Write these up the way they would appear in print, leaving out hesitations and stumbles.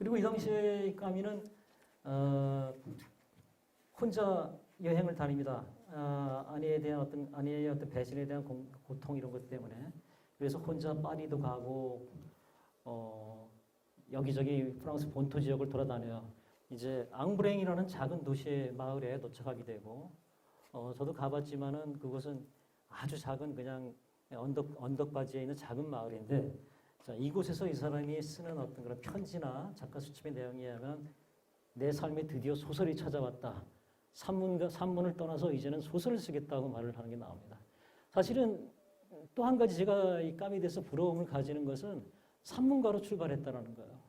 그리고 이 당시에 까미는 혼자 여행을 다닙니다. 아내의 어떤 배신에 대한 고통 이런 것 때문에. 그래서 혼자 파리도 가고 여기저기 프랑스 본토 지역을 돌아다녀요. 이제 앙브랭이라는 작은 도시의 마을에 도착하게 되고 저도 가봤지만은 그곳은 아주 작은 그냥 언덕바지에 있는 작은 마을인데 자, 이곳에서 이 사람이 쓰는 어떤 그런 편지나 작가 수첩의 내용에 의하면 내 삶에 드디어 소설이 찾아왔다. 산문을 떠나서 이제는 소설을 쓰겠다고 말을 하는 게 나옵니다. 사실은 또 한 가지 제가 이 까미에 대해서 부러움을 가지는 것은 산문가로 출발했다는 거예요.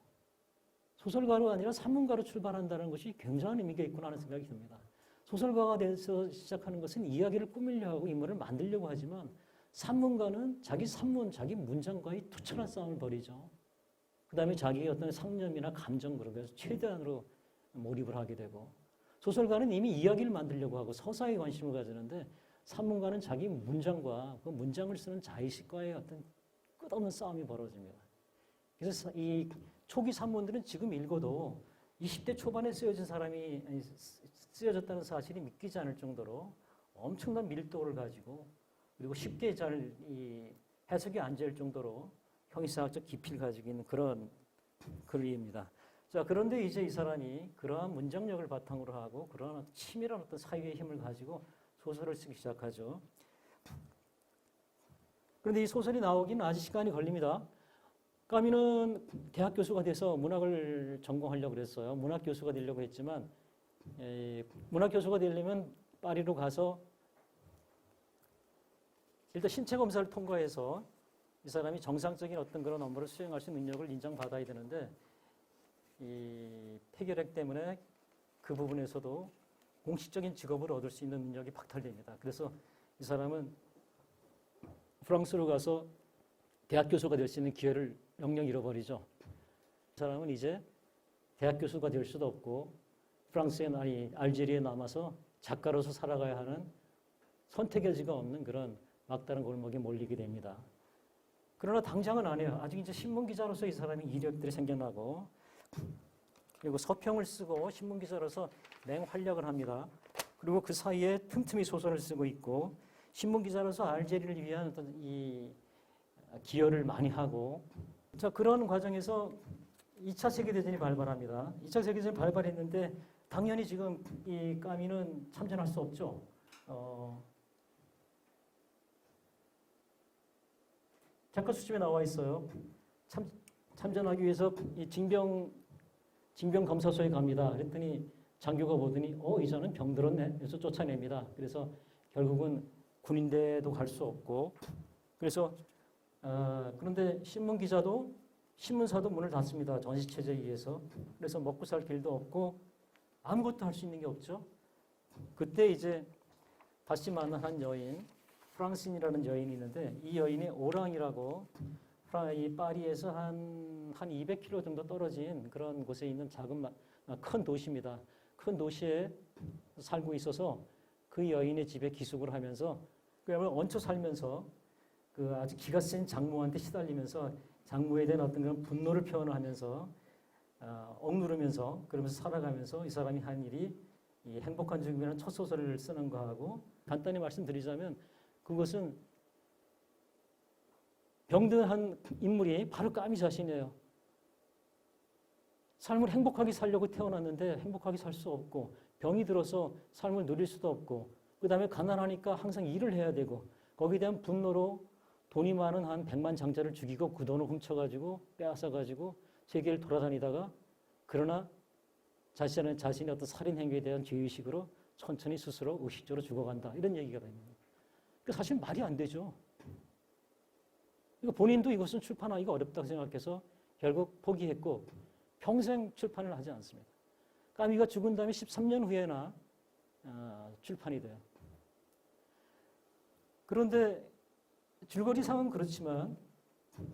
소설가로 아니라 산문가로 출발한다는 것이 굉장한 의미가 있구나 하는 생각이 듭니다. 소설가가 돼서 시작하는 것은 이야기를 꾸미려고 하고 인물을 만들려고 하지만 산문가는 자기 산문, 자기 문장과의 투철한 싸움을 벌이죠. 그 다음에 자기의 어떤 상념이나 감정 그런 것에서 최대한으로 몰입을 하게 되고 소설가는 이미 이야기를 만들려고 하고 서사에 관심을 가지는데 산문가는 자기 문장과 그 문장을 쓰는 자의식과의 어떤 끝없는 싸움이 벌어집니다. 그래서 이 초기 산문들은 지금 읽어도 20대 초반에 쓰여졌다는 사실이 믿기지 않을 정도로 엄청난 밀도를 가지고 그리고 쉽게 잘 해석이 안 될 정도로 형이상학적 깊이를 가지고 있는 그런 글입니다. 자, 그런데 이제 이 사람이 그러한 문장력을 바탕으로 하고 그러한 치밀한 어떤 사유의 힘을 가지고 소설을 쓰기 시작하죠. 그런데 이 소설이 나오기는 아직 시간이 걸립니다. 까미는 대학 교수가 돼서 문학을 전공하려고 그랬어요. 문학 교수가 되려고 했지만 문학 교수가 되려면 파리로 가서 일단 신체 검사를 통과해서 이 사람이 정상적인 어떤 그런 업무를 수행할 수 있는 능력을 인정받아야 되는데 이 폐결핵 때문에 그 부분에서도 공식적인 직업을 얻을 수 있는 능력이 박탈됩니다. 그래서 이 사람은 프랑스로 가서 대학 교수가 될 수 있는 기회를 영영 잃어버리죠. 이 사람은 이제 대학 교수가 될 수도 없고 알제리에 남아서 작가로서 살아가야 하는 선택의 여지가 없는 그런 막다른 골목에 몰리게 됩니다. 그러나 당장은 안 해요. 아직 이제 신문기자로서 이 사람이 이력들이 생겨나고 그리고 서평을 쓰고 신문기자로서 맹활약을 합니다. 그리고 그 사이에 틈틈이 소설을 쓰고 있고 신문기자로서 알제리를 위한 어떤 이 기여를 많이 하고 자, 그런 과정에서 2차 세계대전이 발발합니다. 2차 세계대전이 발발했는데 당연히 지금 이 까미는 참전할 수 없죠. 작가 수첩에 나와 있어요. 참전하기 위해서 이 징병 검사소에 갑니다. 그랬더니 장교가 보더니 이 자는 병들었네. 그래서 쫓아냅니다. 그래서 결국은 군인대도 갈 수 없고 그래서 그런데 신문사도 문을 닫습니다. 전시체제에 의해서. 그래서 먹고 살 길도 없고 아무것도 할 수 있는 게 없죠. 그때 이제 다시 만난 한 여인, 프랑신이라는 여인이 있는데 이 여인이 오랑이라고 이 파리에서 한 200km 정도 떨어진 그런 곳에 있는 큰 도시입니다. 큰 도시에 살고 있어서 그 여인의 집에 기숙을 하면서 그야말로 얹혀 살면서 그 아주 기가 센 장모한테 시달리면서 장모에 대한 어떤 그런 분노를 표현하면서 억누르면서 그러면서 살아가면서 이 사람이 한 일이 이 행복한 죽음이라는 첫 소설을 쓰는 거하고 간단히 말씀드리자면 그것은 병든 한 인물이 바로 까미 자신이에요. 삶을 행복하게 살려고 태어났는데 행복하게 살 수 없고 병이 들어서 삶을 누릴 수도 없고 그 다음에 가난하니까 항상 일을 해야 되고 거기에 대한 분노로 돈이 많은 한 100만 장자를 죽이고 그 돈을 훔쳐가지고 빼앗아가지고 세계를 돌아다니다가 그러나 자신의 어떤 살인 행위에 대한 죄의식으로 천천히 스스로 의식적으로 죽어간다. 이런 얘기가 됩니다. 사실 말이 안 되죠. 본인도 이것은 출판하기가 어렵다고 생각해서 결국 포기했고 평생 출판을 하지 않습니다. 까미가 죽은 다음에 13년 후에나 출판이 돼요. 그런데 줄거리상은 그렇지만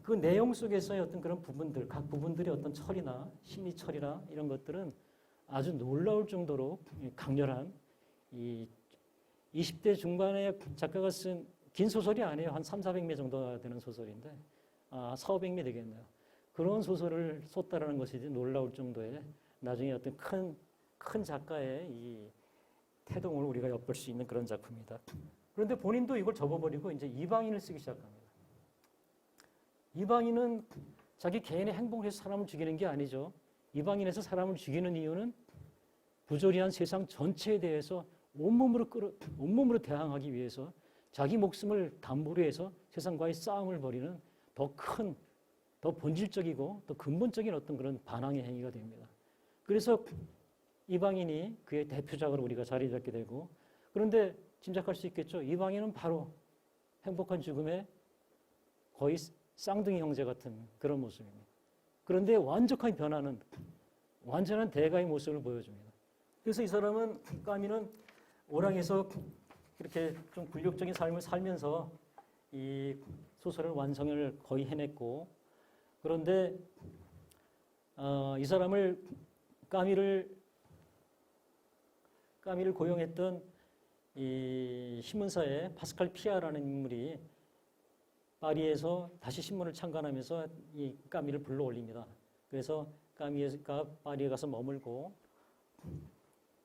그 내용 속에서의 어떤 그런 부분들, 각 부분들의 어떤 철이나 심리 철이나 이런 것들은 아주 놀라울 정도로 강렬한 이 20대 중반에 작가가 쓴 긴 소설이 아니에요. 한 300~400매 정도가 되는 소설인데 400~500매 되겠네요. 그런 소설을 썼다라는 것이 놀라울 정도의 나중에 어떤 큰 작가의 이 태동을 우리가 엿볼 수 있는 그런 작품이다. 그런데 본인도 이걸 접어버리고 이제 이방인을 쓰기 시작합니다. 이방인은 자기 개인의 행복을 위해서 사람을 죽이는 게 아니죠. 이방인에서 사람을 죽이는 이유는 부조리한 세상 전체에 대해서 온몸으로 대항하기 위해서 자기 목숨을 담보로 해서 세상과의 싸움을 벌이는 더 본질적이고 더 근본적인 어떤 그런 반항의 행위가 됩니다. 그래서 이방인이 그의 대표작으로 우리가 자리 잡게 되고, 그런데 짐작할 수 있겠죠. 이방인은 바로 행복한 죽음의 거의 쌍둥이 형제 같은 그런 모습입니다. 그런데 완벽한 변화는 완전한 대가의 모습을 보여줍니다. 그래서 이 사람은, 까미는 오랑에서 이렇게 좀 굴욕적인 삶을 살면서 이 소설을 완성을 거의 해냈고, 그런데 이 사람을 까미를 고용했던 이 신문사의 파스칼 피아라는 인물이 파리에서 다시 신문을 창간하면서 이 까미를 불러 올립니다. 그래서 까미가 파리에 가서 머물고,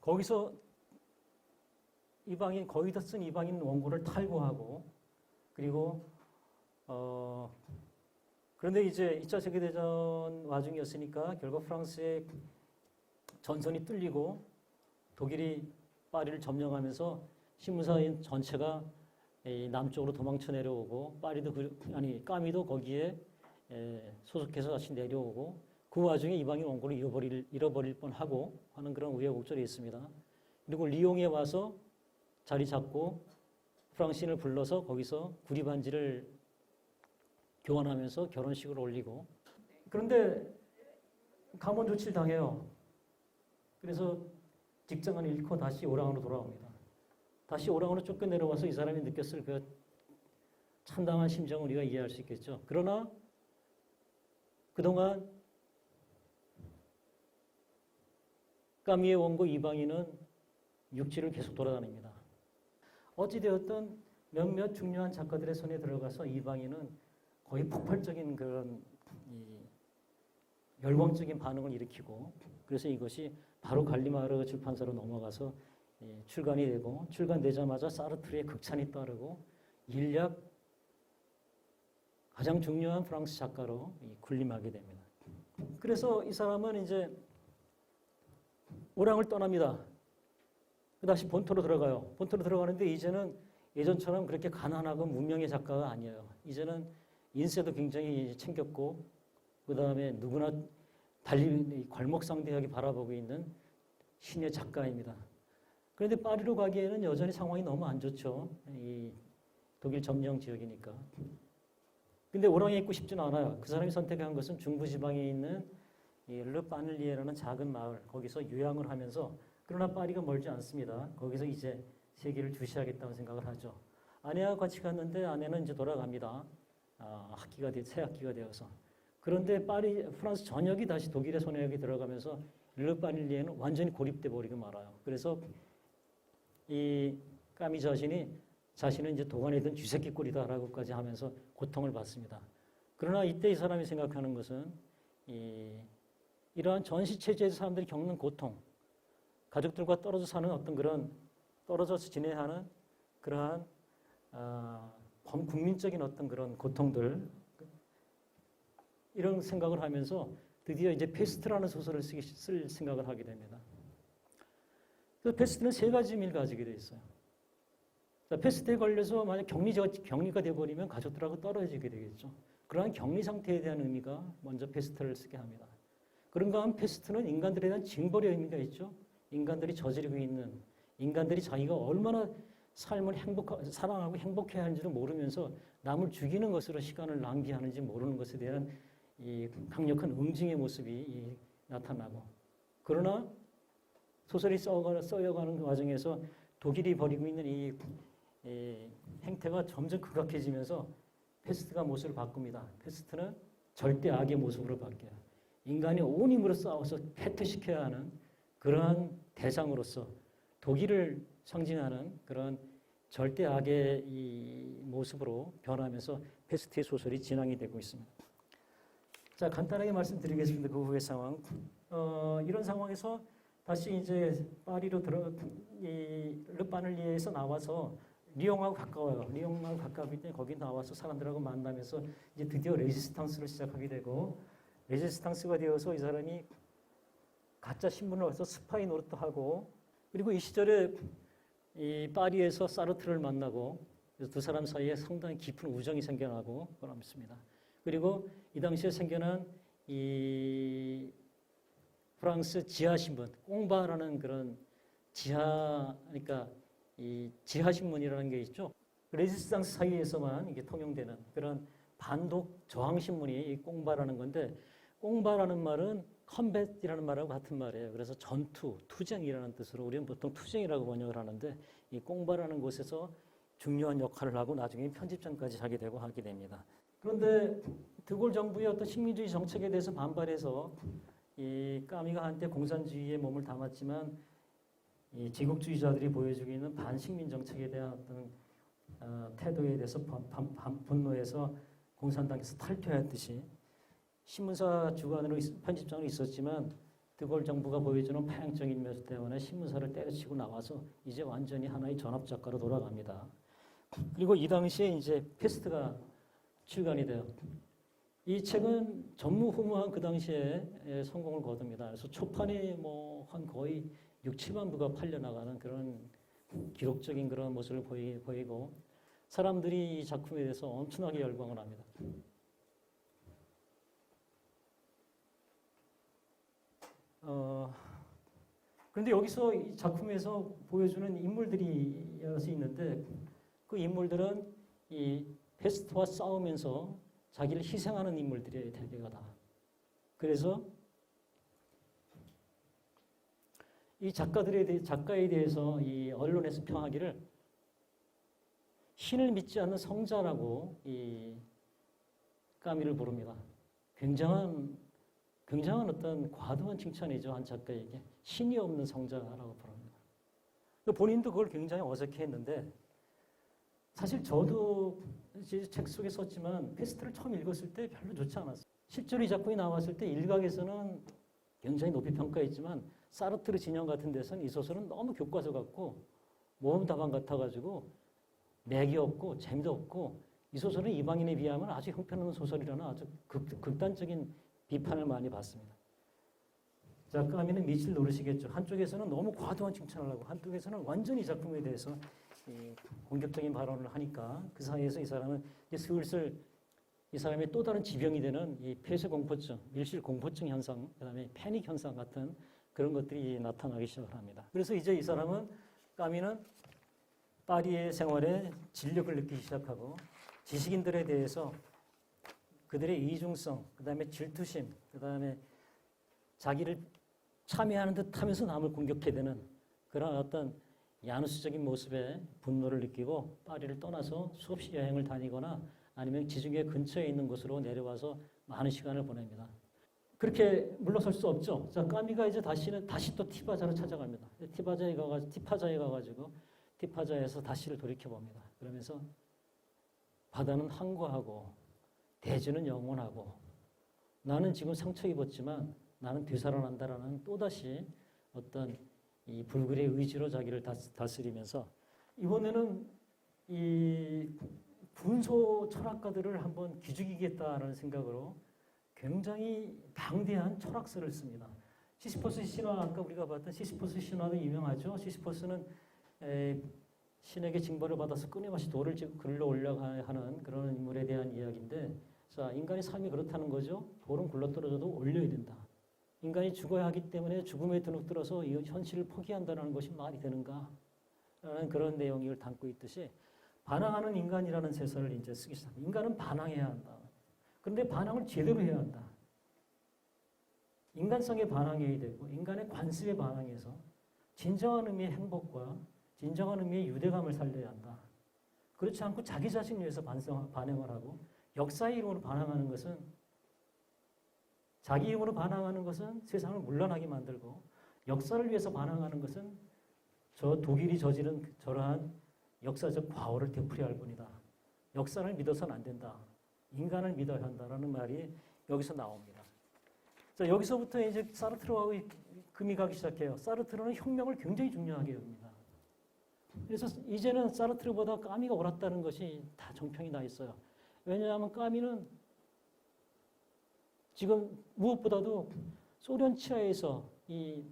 거기서 거기다 쓴 이방인 원고를 탈고하고, 그리고 그런데 이제 2차 세계대전 와중이었으니까 결국 프랑스의 전선이 뚫리고 독일이 파리를 점령하면서 신문사인 전체가 남쪽으로 도망쳐 내려오고, 까미도 거기에 소속해서 다시 내려오고, 그 와중에 이방인 원고를 잃어버릴 뻔하고 하는 그런 우여곡절이 있습니다. 그리고 리옹에 와서 자리 잡고 프랑스인을 불러서 거기서 구리 반지를 교환하면서 결혼식을 올리고, 그런데 감원 조치를 당해요. 그래서 직장을 잃고 다시 오랑으로 돌아옵니다. 다시 오랑으로 쫓겨내려와서 이 사람이 느꼈을 그 참담한 심정을 우리가 이해할 수 있겠죠. 그러나 그동안 까미의 원고 이방인은 육지를 계속 돌아다닙니다. 어찌되었든 몇몇 중요한 작가들의 손에 들어가서 이방인은 거의 폭발적인 그런 열광적인 반응을 일으키고, 그래서 이것이 바로 갈리마르 출판사로 넘어가서 출간이 되고, 출간되자마자 사르트르의 극찬이 따르고 일약 가장 중요한 프랑스 작가로 군림하게 됩니다. 그래서 이 사람은 이제 오랑을 떠납니다. 다시 본토로 들어가요. 본토로 들어가는데 이제는 예전처럼 그렇게 가난하고 무명의 작가가 아니에요. 이제는 인세도 굉장히 챙겼고, 그 다음에 누구나 달리 괄목상대하게 바라보고 있는 신의 작가입니다. 그런데 파리로 가기에는 여전히 상황이 너무 안 좋죠. 이 독일 점령 지역이니까. 근데 오랑에 있고 싶지는 않아요. 그 사람이 선택한 것은 중부지방에 있는 르 파늘리에라는 작은 마을, 거기서 유양을 하면서, 그러나 파리가 멀지 않습니다. 거기서 이제 세계를 주시하겠다는 생각을 하죠. 아내와 같이 갔는데 아내는 이제 돌아갑니다. 새 학기가 되어서. 그런데 프랑스 전역이 다시 독일의 손에 들어가면서 르 파늘리에는 완전히 고립돼 버리고 말아요. 그래서 이 까미 자신은 이제 도관에 든 쥐새끼 꼴이다라고까지 하면서 고통을 받습니다. 그러나 이때 이 사람이 생각하는 것은 이러한 전시 체제에서 사람들이 겪는 고통, 가족들과 떨어져서 지내하는 그러한 범국민적인 어떤 그런 고통들, 이런 생각을 하면서 드디어 이제 페스트라는 소설을 쓸 생각을 하게 됩니다. 그 페스트는 세 가지 의미를 가지게 돼 있어요. 페스트에 걸려서 만약 격리가 되어버리면 가족들하고 떨어지게 되겠죠. 그러한 격리 상태에 대한 의미가 먼저 페스트를 쓰게 합니다. 그런가 하면 페스트는 인간들에 대한 징벌의 의미가 있죠. 인간들이 저지르고 있는, 인간들이 자기가 얼마나 삶을 사랑하고 행복해야 하는지도 모르면서 남을 죽이는 것으로 시간을 낭비하는지 모르는 것에 대한 이 강력한 응징의 모습이 나타나고, 그러나 소설이 써여가는 과정에서 독일이 벌이고 있는 이 행태가 점점 극악해지면서 페스트가 모습을 바꿉니다. 페스트는 절대 악의 모습으로 바뀌어요. 인간이 온 힘으로 싸워서 패퇴시켜야 하는 그러한 대상으로서 독일을 상징하는 그런 절대 악의 이 모습으로 변하면서 페스트의 소설이 진행이 되고 있습니다. 자, 간단하게 말씀드리겠습니다. 그 후의 상황. 이런 상황에서 다시 이제 파리로 르파늘리에서 나와서 리옹하고 가까워요. 리옹하고 가까우기 때문에 거기 나와서 사람들하고 만나면서 이제 드디어 레지스탕스를 시작하게 되고, 레지스탕스가 되어서 이 사람이 가짜 신문을 와서 스파이 노릇도 하고, 그리고 이 시절에 이 파리에서 사르트를 만나고, 그래서 두 사람 사이에 상당히 깊은 우정이 생겨나고 그럽니다. 그리고 이 당시에 생겨난 이 프랑스 지하 신문, 꽁바라는 그런 그러니까 이 지하 신문이라는 게 있죠. 레지스탕스 사이에서만 이게 통용되는 그런 반독 저항 신문이 이 꽁바라는 건데, 꽁바라는 말은 컴뱃이라는 말하고 같은 말이에요. 그래서 전투, 투쟁이라는 뜻으로 우리는 보통 투쟁이라고 번역을 하는데, 이 꽁바라는 곳에서 중요한 역할을 하고 나중에 편집장까지 하게 되고 하게 됩니다. 그런데 드골 정부의 어떤 식민주의 정책에 대해서 반발해서 이 까미가 한때 공산주의에 몸을 담았지만 이 제국주의자들이 보여주고 있는 반식민 정책에 대한 어떤 태도에 대해서 분노해서 공산당에서 탈퇴했듯이 신문사 주관으로 편집장으로 있었지만 드골 정부가 보여주는 파행적인 모습 때문에 신문사를 때려치고 나와서 이제 완전히 하나의 전업 작가로 돌아갑니다. 그리고 이 당시에 이제 페스트가 출간이 돼요. 이 책은 전무후무한 그 당시에 성공을 거둡니다. 그래서 초판에 뭐 한 거의 6, 7만 부가 팔려나가는 그런 기록적인 그런 모습을 보이고 사람들이 이 작품에 대해서 엄청나게 열광을 합니다. 그런데 여기서 이 작품에서 보여주는 인물들이 여럿이 있는데 그 인물들은 이 페스트와 싸우면서 자기를 희생하는 인물들의 대개가 다. 그래서 이 작가에 대해서 이 언론에서 평하기를 신을 믿지 않는 성자라고 이 까미를 부릅니다. 굉장한 어떤 과도한 칭찬이죠. 한 작가에게 신이 없는 성자라고 부릅니다. 본인도 그걸 굉장히 어색해했는데 사실 저도 책 속에 썼지만 페스트를 처음 읽었을 때 별로 좋지 않았어요. 실제로 이 작품이 나왔을 때 일각에서는 굉장히 높이 평가했지만 사르트르 진영 같은 데서는 이 소설은 너무 교과서 같고 모험 답안 같아가지고 맥이 없고 재미도 없고 이 소설은 이방인에 비하면 아주 형편없는 소설이라는 아주 극단적인 비판을 많이 받습니다. 자, 까미는 미칠 노릇이겠죠. 한쪽에서는 너무 과도한 칭찬을 하고 한쪽에서는 완전히 이 작품에 대해서 공격적인 발언을 하니까 그 사이에서 이 사람은 이제 슬슬 이 사람의 또 다른 지병이 되는 이 폐쇄공포증, 밀실공포증 현상, 그다음에 패닉 현상 같은 그런 것들이 나타나기 시작을 합니다. 그래서 이제 이 사람은 까미는 파리의 생활에 진력을 느끼기 시작하고 지식인들에 대해서 그들의 이중성, 그다음에 질투심, 그다음에 자기를 참여하는 듯하면서 남을 공격해야 되는 그런 어떤 야누스적인 모습에 분노를 느끼고 파리를 떠나서 수없이 여행을 다니거나 아니면 지중해 근처에 있는 곳으로 내려와서 많은 시간을 보냅니다. 그렇게 물러설 수 없죠. 자, 까미가 이제 다시 또 티바자로 찾아갑니다. 티파자에 가가지고 티파자에서 다시를 돌이켜 봅니다. 그러면서 바다는 항구하고 대지는 영원하고 나는 지금 상처 입었지만 나는 되살아난다라는 또다시 어떤 이 불굴의 의지로 자기를 다스리면서 이번에는 이 분소 철학가들을 한번 기죽이겠다라는 생각으로 굉장히 방대한 철학서를 씁니다. 시시포스 신화, 아까 우리가 봤던 시시포스 신화도 유명하죠. 시시포스는 신에게 징벌을 받아서 끊임없이 돌을 글러 올려가는 그런 인물에 대한 이야기인데, 자, 인간의 삶이 그렇다는 거죠. 돌은 굴러떨어져도 올려야 된다. 인간이 죽어야 하기 때문에 죽음에 드눅들어서 이 현실을 포기한다는 것이 말이 되는가? 라는 그런 내용을 담고 있듯이 반항하는 인간이라는 세서를 이제 쓰기 시작합니다. 인간은 반항해야 한다. 그런데 반항을 제대로 해야 한다. 인간성에 반항해야 되고 인간의 관습에 반항해서 진정한 의미의 행복과 진정한 의미의 유대감을 살려야 한다. 그렇지 않고 자기 자신을 위해서 반응을 하고 역사의 이름으로 반항하는 것은 자기 힘으로 반항하는 것은 세상을 물러나게 만들고 역사를 위해서 반항하는 것은 저 독일이 저지른 저러한 역사적 과오를 되풀이할 뿐이다. 역사를 믿어서는 안 된다. 인간을 믿어야 한다라는 말이 여기서 나옵니다. 자, 여기서부터 이제 사르트르하고 금이 가기 시작해요. 사르트르는 혁명을 굉장히 중요하게 여깁니다. 그래서 이제는 사르트르보다 까미가 옳았다는 것이 다 정평이 나 있어요. 왜냐하면 까미는 지금 무엇보다도 소련 치하에서 이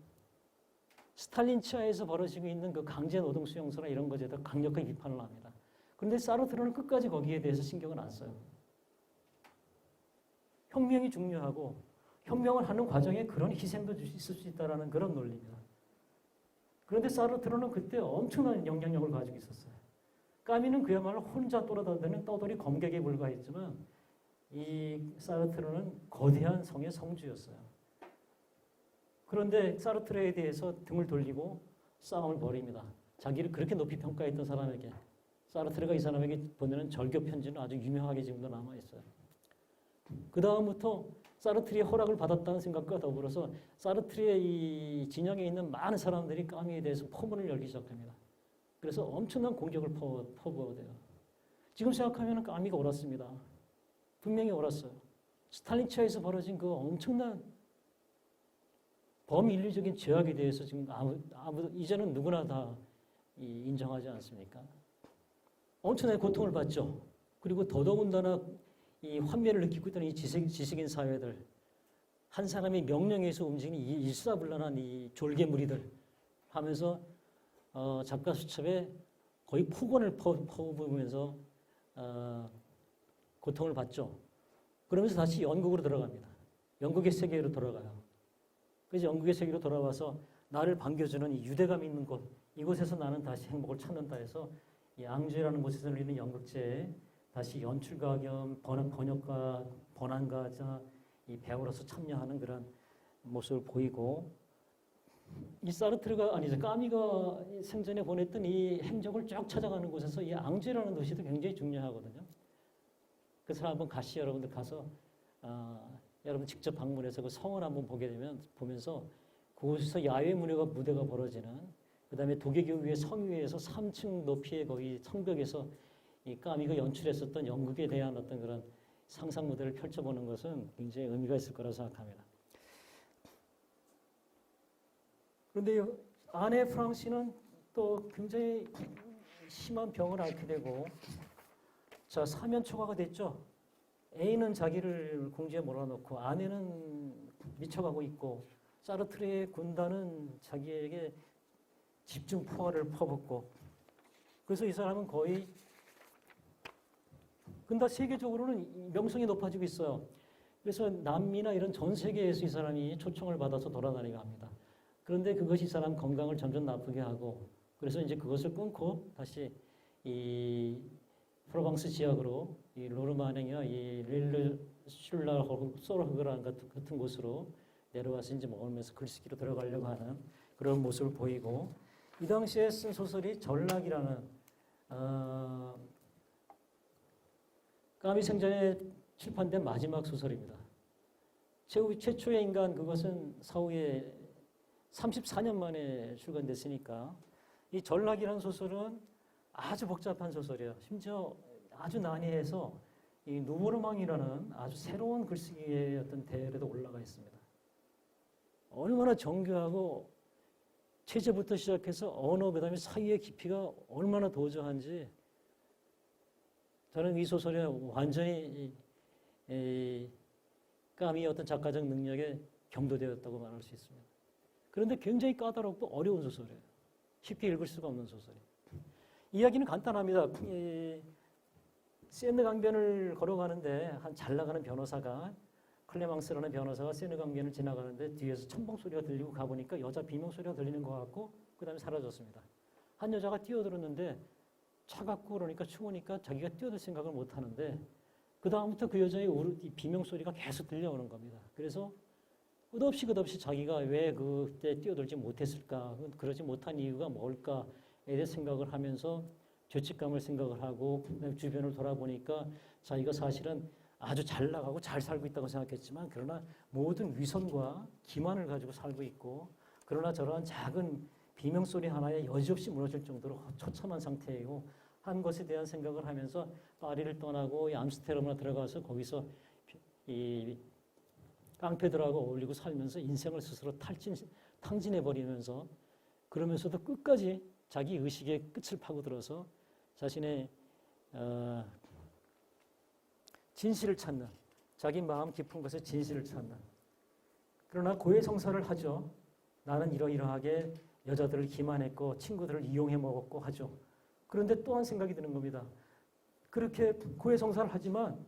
스탈린 치하에서 벌어지고 있는 그 강제 노동 수용소나 이런 것에 대해 강력하게 비판을 합니다. 그런데 사르트르는 끝까지 거기에 대해서 신경을 안 써요. 혁명이 중요하고 혁명을 하는 과정에 그런 희생도 있을 수 있다는 그런 논리입니다. 그런데 사르트르는 그때 엄청난 영향력을 가지고 있었어요. 까미는 그야말로 혼자 떠돌아다니는 떠돌이 검객에 불과했지만 이 사르트르는 거대한 성의 성주였어요. 그런데 사르트르에 대해서 등을 돌리고 싸움을 벌입니다. 자기를 그렇게 높이 평가했던 사람에게 사르트르가 이 사람에게 보내는 절교 편지는 아주 유명하게 지금도 남아있어요. 그 다음부터 사르트르의 허락을 받았다는 생각과 더불어서 사르트르의 이 진영에 있는 많은 사람들이 까미에 대해서 포문을 열기 시작합니다. 그래서 엄청난 공격을 퍼부어대요. 지금 생각하면 까미가 옳았습니다. 분명히 옳았어요. 스탈린 치하에서 벌어진 그 엄청난 범인류적인 죄악에 대해서 지금 아무 이제는 누구나 다 인정하지 않습니까? 엄청나게 고통을 받죠. 그리고 더더군다나 이 환멸을 느끼고 있던 이 지식인 사회들, 한 사람의 명령에 의해서 움직이는 이 일사불란한 이 졸개무리들 하면서 작가 수첩에 거의 폭언을 퍼부으면서 고통을 받죠. 그러면서 다시 영국으로 들어갑니다. 영국의 세계로 돌아가요. 그래서 영국의 세계로 돌아와서 나를 반겨주는 이 유대감 있는 곳, 이곳에서 나는 다시 행복을 찾는다 해서 이 앙주라는 곳에서 열리는 연극제에 다시 연출가 겸 번역가, 번안가자 이 배우로서 참여하는 그런 모습을 보이고 이 사르트르가 아니죠. 까미가 생전에 보냈던 이 행적을 쭉 찾아가는 곳에서 이 앙주라는 도시도 굉장히 중요하거든요. 그래서 한번 가시 여러분들 가서 여러분 직접 방문해서 그 성을 한번 보게 되면 보면서 그곳에서 야외 무대가 벌어지는 그다음에 도개교 위에 성 위에서 3층 높이의 거기 성벽에서 이 까미가 연출했었던 영국에 대한 어떤 그런 상상 무대를 펼쳐보는 것은 굉장히 의미가 있을 거라고 생각합니다. 그런데 아네 프랑시는 또 굉장히 심한 병을 앓게 되고 자 사면 초과가 됐죠. A는 자기를 궁지에 몰아넣고 아내는 미쳐가고 있고 사르트르의 군단은 자기에게 집중 포화를 퍼붓고 그래서 이 사람은 거의 근데 세계적으로는 명성이 높아지고 있어요. 그래서 남미나 이런 전 세계에서 이 사람이 초청을 받아서 돌아다니고 합니다. 그런데 그것이 이 사람 건강을 점점 나쁘게 하고 그래서 이제 그것을 끊고 다시 이 프로방스 지역으로 이 로르마넹이나 이 릴르 슐라 소르흐그란 같은 곳으로 내려와서 이제 머물면서 글쓰기로 들어가려고 하는 그런 모습을 보이고 이 당시에 쓴 소설이 전락이라는 까미 생전에 출판된 마지막 소설입니다. 최초의 인간 그것은 사후에 34년 만에 출간됐으니까 이 전락이라는 소설은 아주 복잡한 소설이에요. 심지어 아주 난해해서 이 누보르망이라는 아주 새로운 글쓰기의 어떤 대열에도 올라가 있습니다. 얼마나 정교하고 체제부터 시작해서 언어 그다음에 사유의 깊이가 얼마나 도저한지 저는 이 소설에 완전히 까미의 어떤 작가적 능력에 경도되었다고 말할 수 있습니다. 그런데 굉장히 까다롭고 어려운 소설이에요. 쉽게 읽을 수가 없는 소설이에요. 이야기는 간단합니다. 세느 강변을 걸어가는데 한 잘 나가는 변호사가 클레망스라는 변호사가 세느 강변을 지나가는데 뒤에서 첨벙 소리가 들리고 가보니까 여자 비명 소리가 들리는 것 같고 그 다음에 사라졌습니다. 한 여자가 뛰어들었는데 차갑고 그러니까 추우니까 자기가 뛰어들 생각을 못 하는데 그 다음부터 그 여자의 비명 소리가 계속 들려오는 겁니다. 그래서 끝없이 자기가 왜 그때 뛰어들지 못했을까, 그러지 못한 이유가 뭘까에 대해 생각을 하면서 죄책감을 생각을 하고 주변을 돌아보니까 자기가 사실은 아주 잘 나가고 잘 살고 있다고 생각했지만 그러나 모든 위선과 기만을 가지고 살고 있고 그러나 저러한 작은 비명소리 하나에 여지없이 무너질 정도로 처참한 상태이고 한 것에 대한 생각을 하면서 파리를 떠나고 암스테르담에 들어가서 거기서 이 깡패들하고 어울리고 살면서 인생을 스스로 탕진해버리면서 그러면서도 끝까지 자기 의식의 끝을 파고들어서 자신의 진실을 찾는, 자기 마음 깊은 곳에 진실을 찾는. 그러나 고해성사를 하죠. 나는 이러이러하게 여자들을 기만했고 친구들을 이용해 먹었고 하죠. 그런데 또한 생각이 드는 겁니다. 그렇게 고해성사를 하지만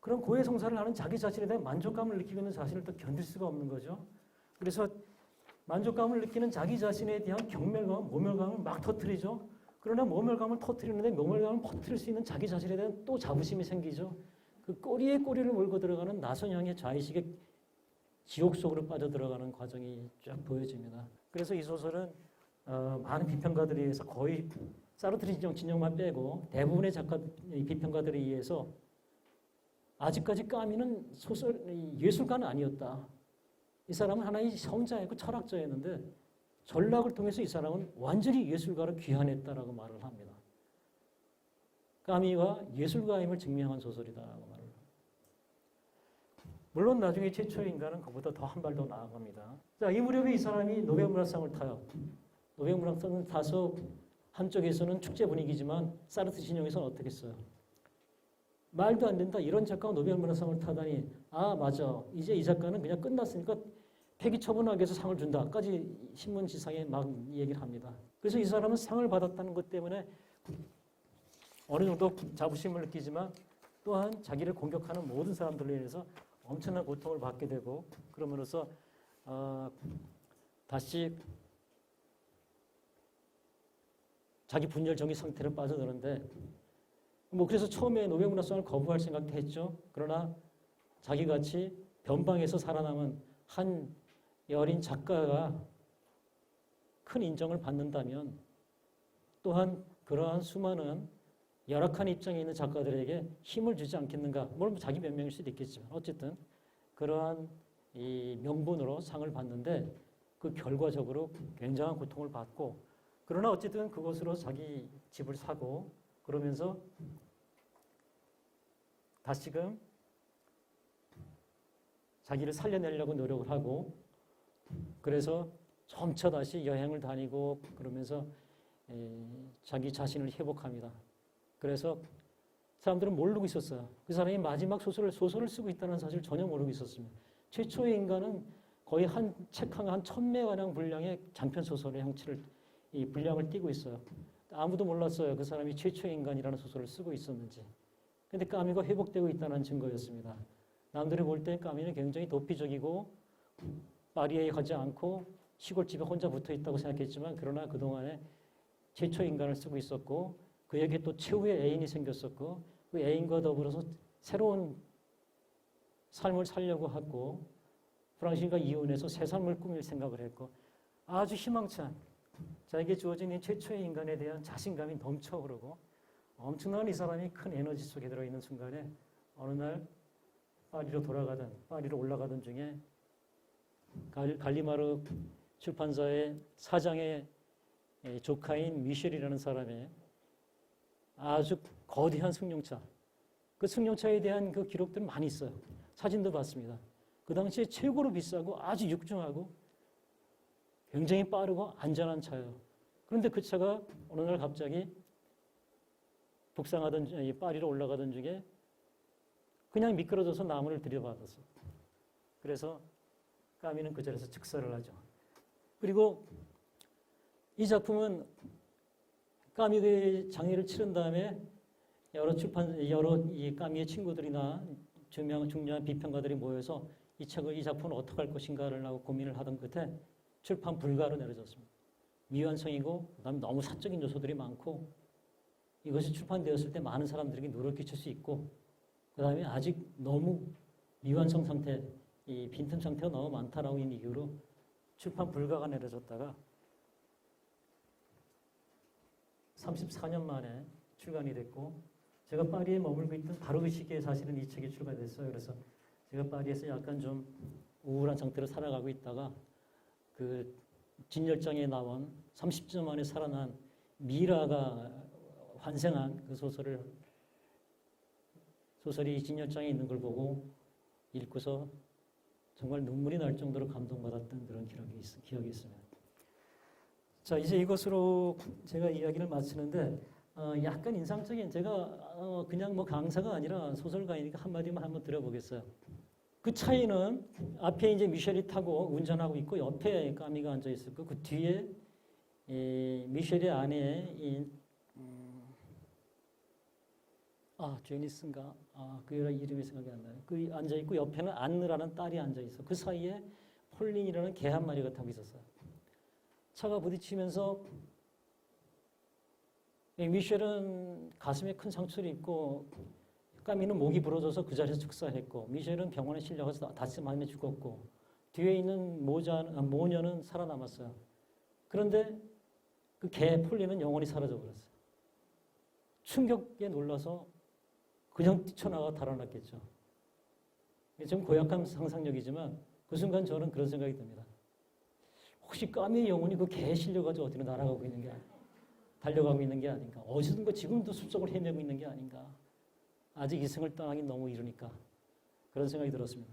그런 고해성사를 하는 자기 자신에 대한 만족감을 느끼고 있는 자신을 또 견딜 수가 없는 거죠. 그래서 만족감을 느끼는 자기 자신에 대한 경멸감, 모멸감을 막 터뜨리죠. 그러나 모멸감을 터뜨리는데 모멸감을 퍼뜨릴 수 있는 자기 자신에 대한 또 자부심이 생기죠. 그 꼬리에 꼬리를 몰고 들어가는 나선형의 자의식의 지옥 속으로 빠져들어가는 과정이 쫙 보여집니다. 그래서 이 소설은 많은 비평가들에 의해서 거의 사르트르 진영만 빼고 대부분의 비평가들에 의해서 아직까지 까미는 예술가는 아니었다. 이 사람은 하나의 성자였고 철학자였는데 전락을 통해서 이 사람은 완전히 예술가로 귀환했다라고 말을 합니다. 까미가 예술가임을 증명한 소설이다라고 말을 합니다. 물론 나중에 최초의 인간은 그보다 더 한 발 더 나아갑니다. 자, 이 무렵에 이 사람이 노벨문학상을 타요. 노벨문학상을 타서 한쪽에서는 축제 분위기지만 사르트 진영에서는 어떻게 써요? 말도 안 된다. 이런 작가가 노벨문학상을 타다니 아 맞아. 이제 이 작가는 그냥 끝났으니까 폐기 처분하기 위해서 상을 준다까지 신문지상에 막 얘기를 합니다. 그래서 이 사람은 상을 받았다는 것 때문에 어느 정도 자부심을 느끼지만 또한 자기를 공격하는 모든 사람들로 인해서 엄청난 고통을 받게 되고 그러므로써 다시 자기 분열 정의 상태로 빠져드는데 그래서 처음에 노벨문학상을 거부할 생각도 했죠. 그러나 자기같이 변방에서 살아남은 한 여린 작가가 큰 인정을 받는다면 또한 그러한 수많은 열악한 입장에 있는 작가들에게 힘을 주지 않겠는가. 물론 자기 변명일 수도 있겠지만 어쨌든 그러한 이 명분으로 상을 받는데 그 결과적으로 굉장한 고통을 받고 그러나 어쨌든 그것으로 자기 집을 사고 그러면서 다시금 자기를 살려내려고 노력을 하고 그래서 점차 다시 여행을 다니고 그러면서 자기 자신을 회복합니다. 그래서 사람들은 모르고 있었어요. 그 사람이 마지막 소설을 쓰고 있다는 사실을 전혀 모르고 있었습니다. 최초의 인간은 거의 한 책 한 1000매가량 분량의 장편 소설의 형체를 이 분량을 띠고 있어요. 아무도 몰랐어요. 그 사람이 최초의 인간이라는 소설을 쓰고 있었는지. 근데 까미가 회복되고 있다는 증거였습니다. 남들이 볼 때 까미는 굉장히 도피적이고 파리에 가지 않고 시골집에 혼자 붙어 있다고 생각했지만 그러나 그동안에 최초의 인간을 쓰고 있었고 그에게 또 최후의 애인이 생겼었고 그 애인과 더불어서 새로운 삶을 살려고 하고 프랑신과 이혼해서 새 삶을 꾸밀 생각을 했고 아주 희망찬 자기에게 주어진 이 최초의 인간에 대한 자신감이 넘쳐 흐르고 엄청난 이 사람이 큰 에너지 속에 들어있는 순간에 어느 날 파리로 올라가던 중에 갈리마르 출판사의 사장의 조카인 미셸이라는 사람의 아주 거대한 승용차, 그 승용차에 대한 그 기록들은 많이 있어요. 사진도 봤습니다. 그 당시에 최고로 비싸고 아주 육중하고 굉장히 빠르고 안전한 차예요. 그런데 그 차가 어느 날 갑자기 파리로 올라가던 중에 그냥 미끄러져서 나무를 들이받았어. 그래서 까미는 그 자리에서 즉사를 하죠. 그리고 이 작품은 까미의 장례를 치른 다음에 여러 이 까미의 친구들이나 중요한 비평가들이 모여서 이 작품을 어떻게 할 것인가를 하고 고민을 하던 끝에 출판 불가로 내려졌습니다. 미완성이고 그다음에 너무 사적인 요소들이 많고 이것이 출판되었을 때 많은 사람들에게 누를 끼칠 수 있고 그다음에 아직 너무 미완성 상태, 이 빈틈 상태가 너무 많다라고 있는 이유로 출판 불가가 내려졌다가 34년 만에 출간이 됐고 제가 파리에 머물고 있던 바로 그 시기에 사실은 이 책이 출간됐어요. 그래서 제가 파리에서 약간 좀 우울한 상태로 살아가고 있다가 그 진열장에 나온 30년 만에 살아난 미라가 환생한 그 소설이 진열장에 있는 걸 보고 읽고서 정말 눈물이 날 정도로 감동받았던 그런 기억이 있습니다. 자, 이제 이것으로 제가 이야기를 마치는데 약간 인상적인 제가 그냥 뭐 강사가 아니라 소설가이니까 한마디만 한번 드려보겠어요. 그 차이는 앞에 이제 미셸이 타고 운전하고 있고 옆에 까미가 앉아 있었고 그 뒤에 미셸의 아내 제니스인가? 그 여자 이름이 생각이 안 나요. 그 앉아 있고 옆에는 안느라는 딸이 앉아 있어. 그 사이에 폴린이라는 개 한 마리가 타고 있었어요. 차가 부딪히면서 미셸은 가슴에 큰 상처를 입고 까미는 목이 부러져서 그 자리에서 즉사했고 미셸은 병원에 실려가서 다치 많이 죽었고 뒤에 있는 모녀는 살아남았어요. 그런데 그 개 폴린은 영원히 사라져버렸어요. 충격에 놀라서 그냥 뛰쳐나가 달아났겠죠. 좀 고약한 상상력이지만 그 순간 저는 그런 생각이 듭니다. 혹시 까미의 영혼이 그 개에 실려가지고 어디로 날아가고 있는 게 달려가고 있는 게 아닌가. 어디선가 지금도 숲속을 헤매고 있는 게 아닌가. 아직 이승을 떠나긴 너무 이르니까 그런 생각이 들었습니다.